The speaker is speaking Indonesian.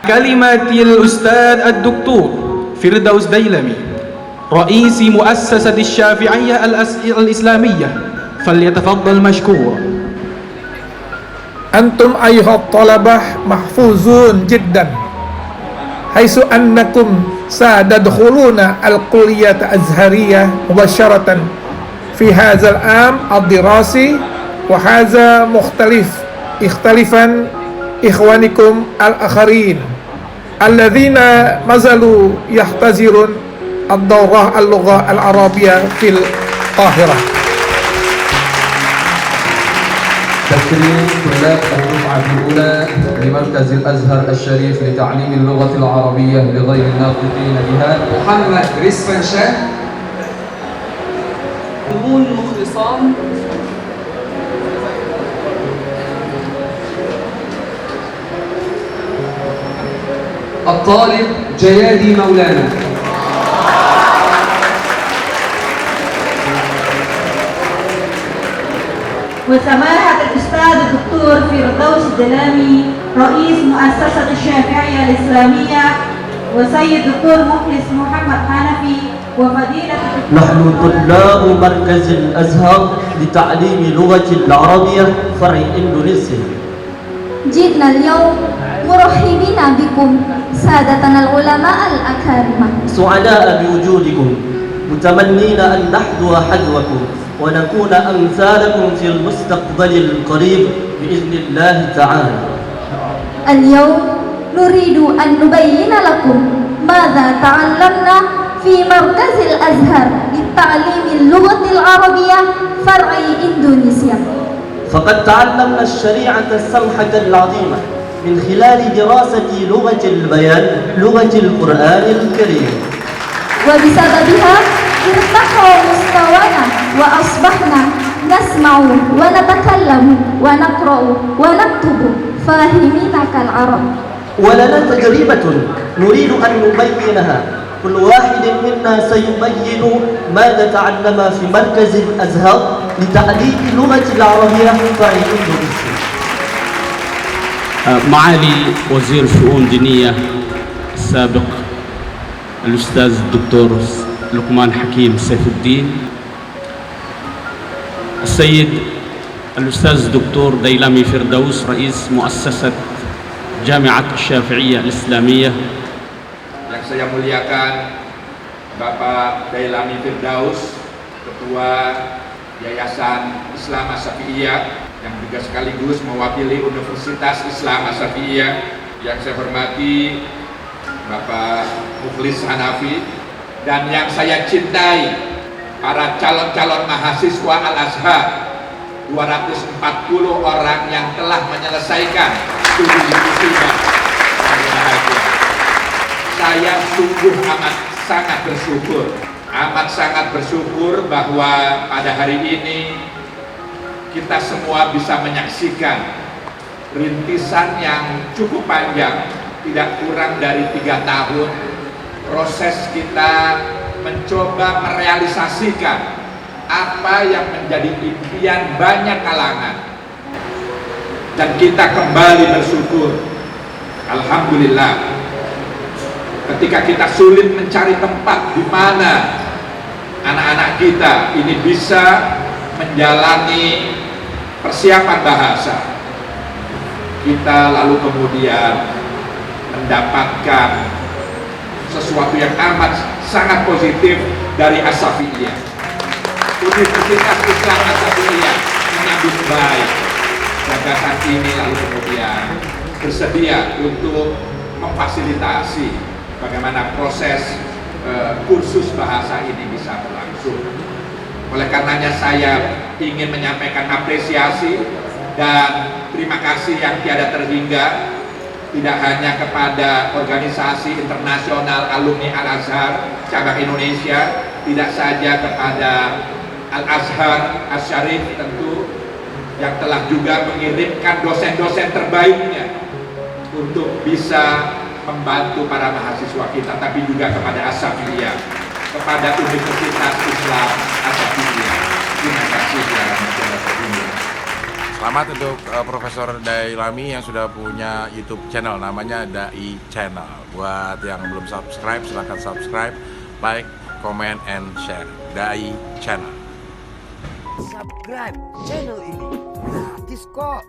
كلمة الأستاذ الدكتور فردوس ديلمي رئيس مؤسسة الشافعية الإسلامية فليتفضل مشكورا. أنتم أيها الطلبة محفوظون جدا حيث أنكم ستدخلون الكلية الأزهرية مباشرة في هذا العام الدراسي، وهذا اختلفا إخوانكم الآخرين الذين ما زالوا يحتضرون الدورة اللغة العربية في القاهرة. تكريم طلاب الدفعة الأولى لمركز الأزهر الشريف لتعليم اللغة العربية لغير الناطقين بها. محمد رزفان شاه، مضمون مخلصان، الطالب جيادي مولانا، وسماحة الأستاذ الدكتور فردوس الدلامي رئيس مؤسسة الشافعية الإسلامية، وسيد الدكتور مخلص محمد حنفي، وفضيلة نحن طلاب مركز الأزهر لتعليم لغة العربية فرع إندونيسيا. جئنا اليوم مرحبين بكم سادتنا العلماء الأكارم، سعداء بوجودكم، متمنين أن نحذو حذوكم ونكون أمثالكم في المستقبل القريب بإذن الله تعالى. اليوم نريد أن نبين لكم ماذا تعلمنا في مركز الأزهر لتعليم اللغة العربية فرع إندونيسيا. فقد تعلمنا الشريعة السمحة العظيمة من خلال دراسة لغة البيان، لغة القرآن الكريم، وبسببها ارتقى مستوانا وأصبحنا نسمع ونتكلم ونقرأ ونكتب فاهمين كالعرب. ولنا تجربة نريد أن نبينها، كل واحد منا سيبين ماذا تعلم في مركز الأزهر لتعليم اللغة العربية فرع إندونيسيا. معالي وزير الشؤون الدينية السابق الأستاذ الدكتور لقمان حكيم سيف الدين، السيد الأستاذ الدكتور ديلمي فردوس رئيس مؤسسة جامعة الشافعية الإسلامية. Yang saya muliakan Bapak Dailami Firdaus, Ketua Yayasan Islam Asy-Syafi'iyah yang juga sekaligus mewakili Universitas Islam Asy-Syafi'iyah. Yang saya hormati Bapak Mukhlis Hanafi, dan yang saya cintai para calon-calon mahasiswa Al-Azhar, 240 orang yang telah menyelesaikan studi musibah. Saya sungguh amat sangat bersyukur bahwa pada hari ini kita semua bisa menyaksikan rintisan yang cukup panjang, tidak kurang dari 3 tahun, proses kita mencoba merealisasikan apa yang menjadi impian banyak kalangan, dan kita kembali bersyukur. Alhamdulillah, ketika kita sulit mencari tempat di mana anak-anak kita ini bisa menjalani persiapan bahasa, kita lalu kemudian mendapatkan sesuatu yang amat sangat positif dari Asy-Syafi'iyah. Universitas Islam Asy-Syafi'iyah menyambut baik gagasan ini, lalu kemudian bersedia untuk memfasilitasi bagaimana proses kursus bahasa ini bisa berlangsung. Oleh karenanya saya ingin menyampaikan apresiasi dan terima kasih yang tiada terhingga, tidak hanya kepada organisasi internasional alumni Al-Azhar cabang Indonesia, tidak saja kepada Al-Azhar Asy-Syarif tentu, yang telah juga mengirimkan dosen-dosen terbaiknya untuk bisa membantu para mahasiswa kita, tapi juga kepada Asy-Syafi'iyah, kepada Universitas Islam Asy-Syafi'iyah. Terima kasih yang Selamat untuk Profesor Dailami yang sudah punya YouTube channel, namanya Dai Channel. Buat yang belum subscribe, silahkan subscribe, like, comment, and share. Dai Channel. Subscribe channel ini gratis kok.